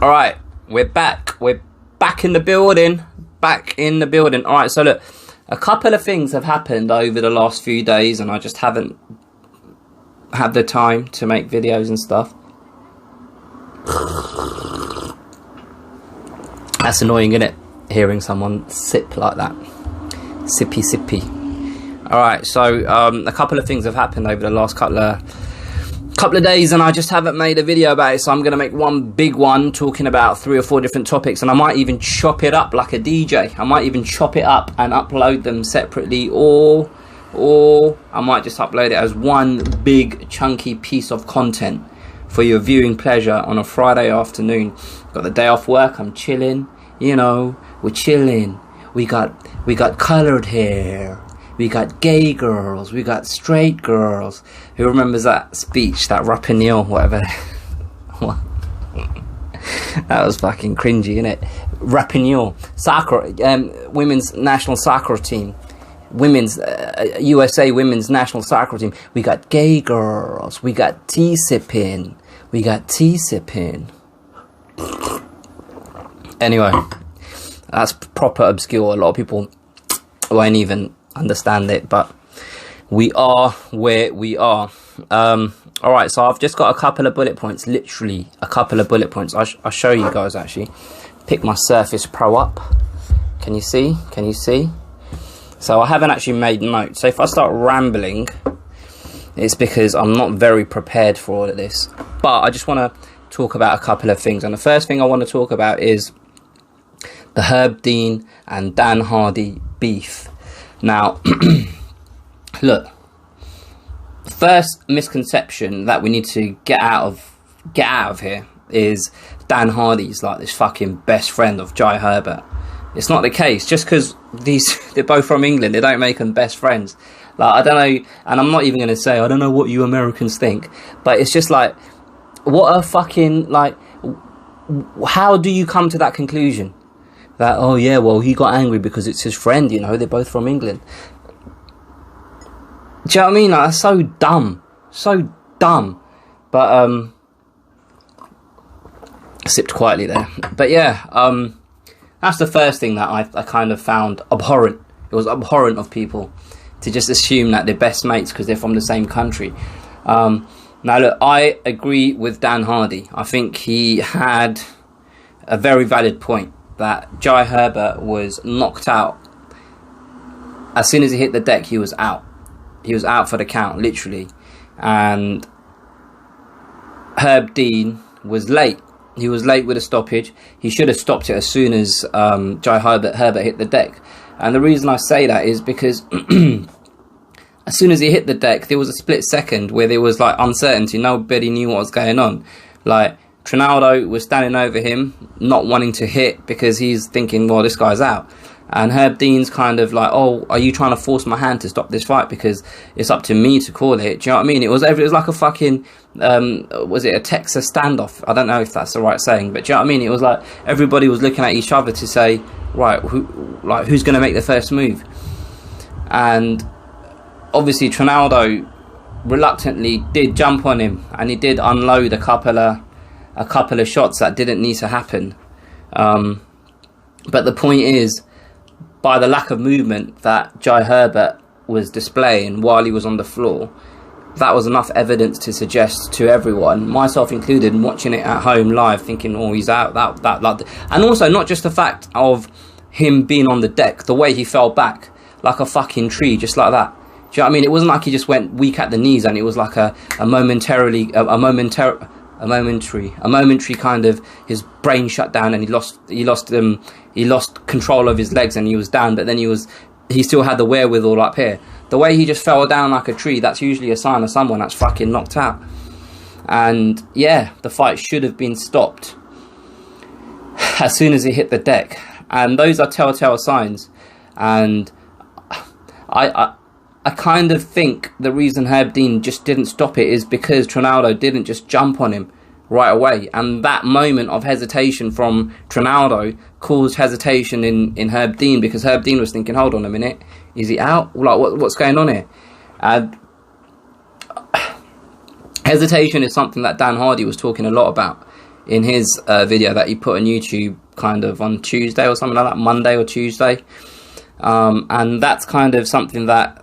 All right, we're back. We're back in the building. Back in the building. All right, so look, a couple of things have happened over the last few days, and I just haven't had the time to make videos and stuff. That's annoying, isn't it? Hearing someone sip like that. Sippy, sippy. All right, so a couple of things have happened over the last couple of days, and I just haven't made a video about it, so I'm going to make one big one talking about 3 or 4 different topics, and I might even chop it up like a DJ. I might even chop it up and upload them separately, or I might just upload it as one big chunky piece of content for your viewing pleasure on a Friday afternoon. Got the day off work, I'm chilling, you know, we're chilling. We got coloured hair. We got gay girls, we got straight girls. Who remembers that speech, that Rapinoe, whatever? That was fucking cringy, innit? Rapinoe, soccer, women's national soccer team, women's USA women's national soccer team. We got gay girls, we got tea sipping, we got tea sipping. Anyway, that's proper obscure. A lot of people won't even understand it, but we are where we are. All right, so I've just got a couple of bullet points, literally a couple of bullet points. I'll show you guys. Actually pick my Surface Pro up. Can you see? So I haven't actually made notes, so if I start rambling, it's because I'm not very prepared for all of this. But I just want to talk about a couple of things, and the first thing I want to talk about is the Herb Dean and Dan Hardy beef. Now, look, first misconception that we need to get out of here is Dan Hardy's like this fucking best friend of Jai Herbert. It's not the case. Just because they're both from England, they don't make them best friends. Like, I don't know, and I'm not even going to say, I don't know what you Americans think, but it's just like, what a fucking, like, how do you come to that conclusion? That, oh yeah, well, he got angry because it's his friend, you know, they're both from England. Do you know what I mean? Like, that's so dumb. So dumb. But, sipped quietly there. But yeah, that's the first thing that I kind of found abhorrent. It was abhorrent of people to just assume that they're best mates because they're from the same country. Now look, I agree with Dan Hardy. I think he had a very valid point that Jai Herbert was knocked out. As soon as he hit the deck, he was out. He was out for the count, literally. And Herb Dean was late. He was late with a stoppage. He should have stopped it as soon as Jai Herbert hit the deck. And the reason I say that is because as soon as he hit the deck, there was a split second where there was like uncertainty. Nobody knew what was going on. Like, Trinaldo was standing over him, not wanting to hit because he's thinking, well, this guy's out. And Herb Dean's kind of like, oh, are you trying to force my hand to stop this fight because it's up to me to call it? Do you know what I mean? It was like a fucking, was it a Texas standoff? I don't know if that's the right saying, but do you know what I mean? It was like everybody was looking at each other to say, right, who's going to make the first move? And obviously Trinaldo reluctantly did jump on him, and he did unload a couple of shots that didn't need to happen. But the point is, by the lack of movement that Jai Herbert was displaying while he was on the floor, that was enough evidence to suggest to everyone, myself included, watching it at home live, thinking, oh, he's out, that. And also, not just the fact of him being on the deck, the way he fell back like a fucking tree, just like that. Do you know what I mean? It wasn't like he just went weak at the knees, and it was like a momentary kind of, his brain shut down, and he lost control of his legs, and he was down. But then he still had the wherewithal up here. The way he just fell down like a tree, that's usually a sign of someone that's fucking knocked out. And yeah, the fight should have been stopped as soon as he hit the deck, and those are telltale signs. And I kind of think the reason Herb Dean just didn't stop it is because Trinaldo didn't just jump on him right away. And that moment of hesitation from Trinaldo caused hesitation in Herb Dean, because Herb Dean was thinking, hold on a minute, is he out? Like, what's going on here? And hesitation is something that Dan Hardy was talking a lot about in his video that he put on YouTube kind of on Tuesday or something like that, Monday or Tuesday. And that's kind of something that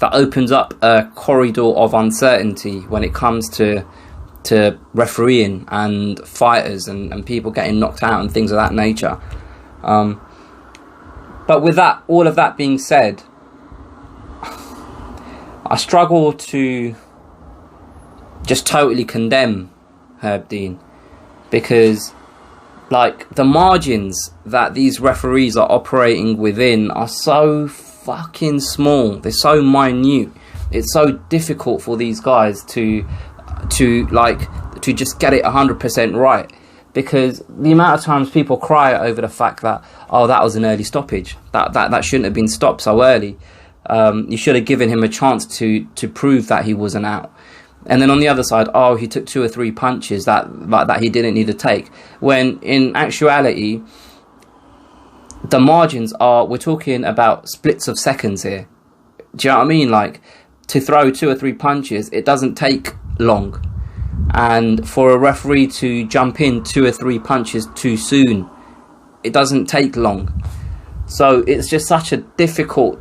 opens up a corridor of uncertainty when it comes to refereeing and fighters and people getting knocked out and things of that nature. But with that, all of that being said, I struggle to just totally condemn Herb Dean, because like the margins that these referees are operating within are so fucking small. They're so minute. It's so difficult for these guys to just get it 100% right, because the amount of times people cry over the fact that, oh, that was an early stoppage, that shouldn't have been stopped so early, you should have given him a chance to prove that he wasn't out. And then on the other side, oh, he took 2 or 3 punches that he didn't need to take, when in actuality the margins are, we're talking about splits of seconds here. Do you know what I mean? Like, to throw 2 or 3 punches, it doesn't take long. And for a referee to jump in 2 or 3 punches too soon, it doesn't take long. So it's just such a difficult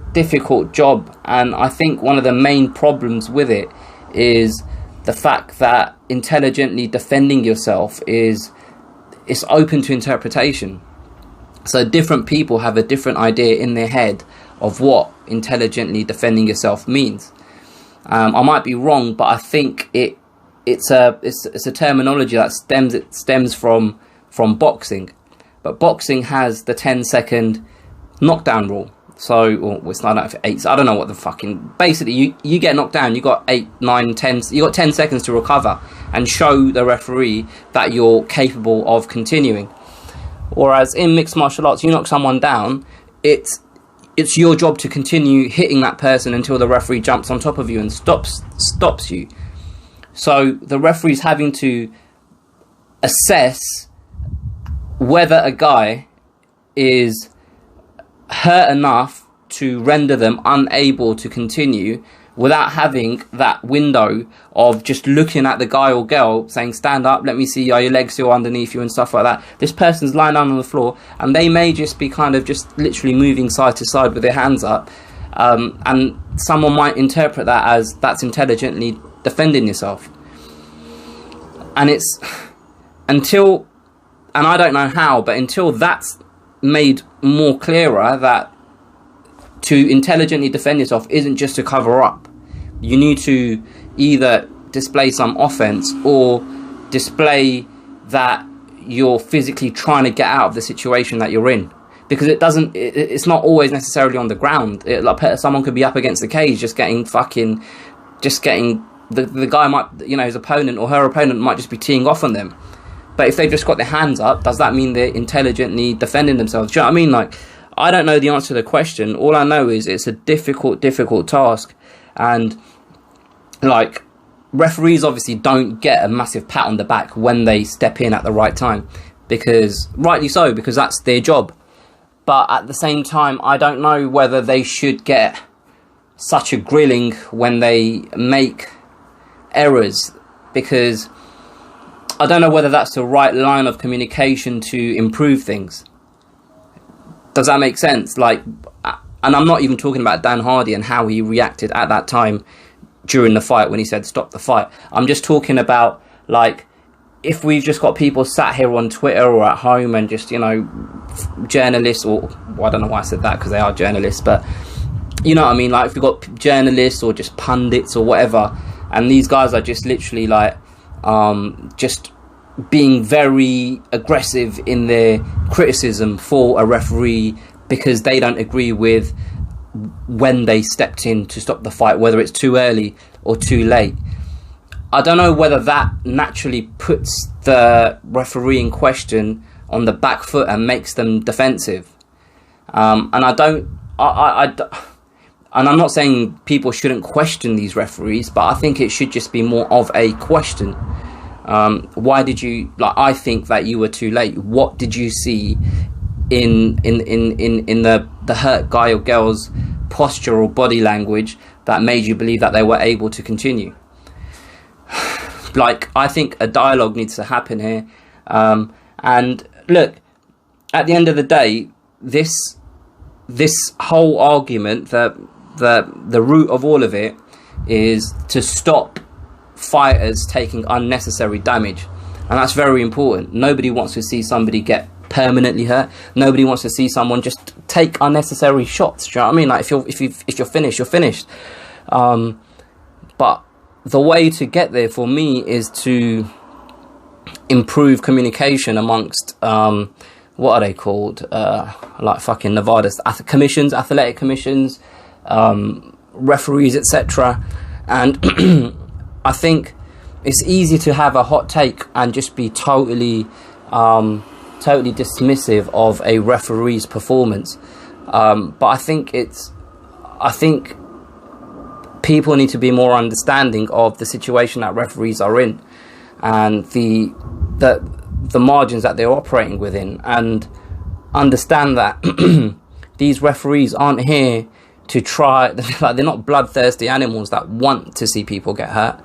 job. And I think one of the main problems with it is the fact that intelligently defending yourself it's open to interpretation. So different people have a different idea in their head of what intelligently defending yourself means. I might be wrong, but I think it's a terminology that stems from boxing. But boxing has the 10-second knockdown rule. So, well, it's not for 8. So I don't know what the fucking. Basically, you get knocked down. You got 8, 9, 10. You got 10 seconds to recover and show the referee that you're capable of continuing. Whereas in mixed martial arts, you knock someone down, it's your job to continue hitting that person until the referee jumps on top of you and stops you. So the referee's having to assess whether a guy is hurt enough to render them unable to continue, without having that window of just looking at the guy or girl saying, stand up, let me see, are your legs still underneath you and stuff like that. This person's lying down on the floor and they may just be kind of just literally moving side to side with their hands up, and someone might interpret that as that's intelligently defending yourself. And it's until, and I don't know how, but until that's made more clearer, that to intelligently defend yourself isn't just to cover up. You need to either display some offense or display that you're physically trying to get out of the situation that you're in, because it's not always necessarily on the ground. Like someone could be up against the cage just getting the guy might, his opponent or her opponent might just be teeing off on them. But if they've just got their hands up, does that mean they're intelligently defending themselves? Do you know what I mean? Like, I don't know the answer to the question. All I know is it's a difficult task. And, like, referees obviously don't get a massive pat on the back when they step in at the right time. Because, rightly so, because that's their job. But at the same time, I don't know whether they should get such a grilling when they make errors, because I don't know whether that's the right line of communication to improve things. Does that make sense? Like, and I'm not even talking about Dan Hardy and how he reacted at that time during the fight when he said stop the fight. I'm just talking about, like, if we've just got people sat here on Twitter or at home and just, journalists, or, well, I don't know why I said that, because they are journalists, but you know what I mean, like, if we've got journalists or just pundits or whatever, and these guys are just literally like just being very aggressive in their criticism for a referee because they don't agree with when they stepped in to stop the fight, whether it's too early or too late. I don't know whether that naturally puts the referee in question on the back foot and makes them defensive. And and I'm not saying people shouldn't question these referees, but I think it should just be more of a question. Why did you, I think that you were too late. What did you see in the hurt guy or girl's posture or body language that made you believe that they were able to continue? I think a dialogue needs to happen here, And look, at the end of the day, this whole argument, the root of all of it is to stop fighters taking unnecessary damage, and that's very important. Nobody wants to see somebody get permanently hurt. Nobody wants to see someone just take unnecessary shots. Do you know what I mean? Like, if you're finished, you're finished. But the way to get there for me is to improve communication amongst what are they called? Like fucking Nevada's commissions, athletic commissions, referees, etc. And I think it's easy to have a hot take and just be totally dismissive of a referee's performance. But I think people need to be more understanding of the situation that referees are in, and the margins that they're operating within, and understand that these referees aren't here to try, like, they're not bloodthirsty animals that want to see people get hurt.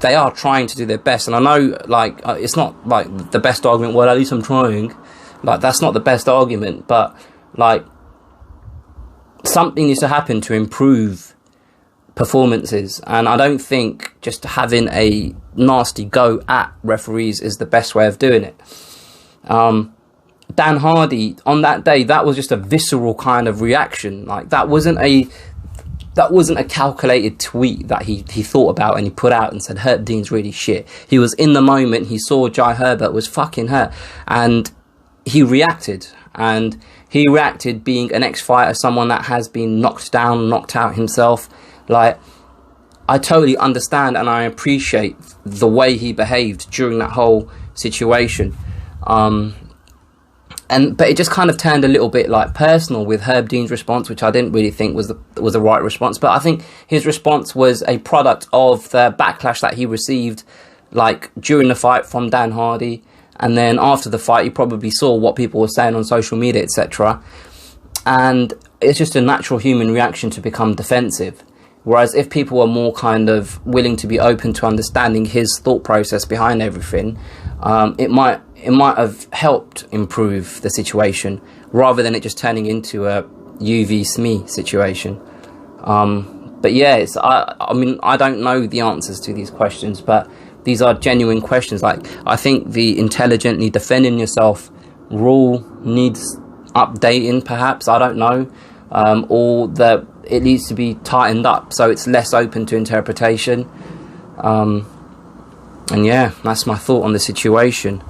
They are trying to do their best. And I know, like, it's not like the best argument, well, at least I'm trying. Like, that's not the best argument, but like, something needs to happen to improve performances, and I don't think just having a nasty go at referees is the best way of doing it. Dan Hardy, on that day, that was just a visceral kind of reaction. Like, that wasn't a calculated tweet that he thought about and he put out and said Herb Dean's really shit. He was in the moment, he saw Jai Herbert was fucking hurt, and he reacted. And he reacted being an ex-fighter, someone that has been knocked down, knocked out himself. Like, I totally understand and I appreciate the way he behaved during that whole situation. But it just kind of turned a little bit like personal with Herb Dean's response, which I didn't really think was the right response. But I think his response was a product of the backlash that he received, like, during the fight from Dan Hardy, and then after the fight he probably saw what people were saying on social media, etc. And it's just a natural human reaction to become defensive. Whereas if people were more kind of willing to be open to understanding his thought process behind everything, it might have helped improve the situation, rather than it just turning into a you vs me situation. But yeah, I mean, I don't know the answers to these questions, but these are genuine questions. Like, I think the intelligently defending yourself rule needs updating, perhaps, I don't know, or that it needs to be tightened up so it's less open to interpretation. And yeah, that's my thought on the situation.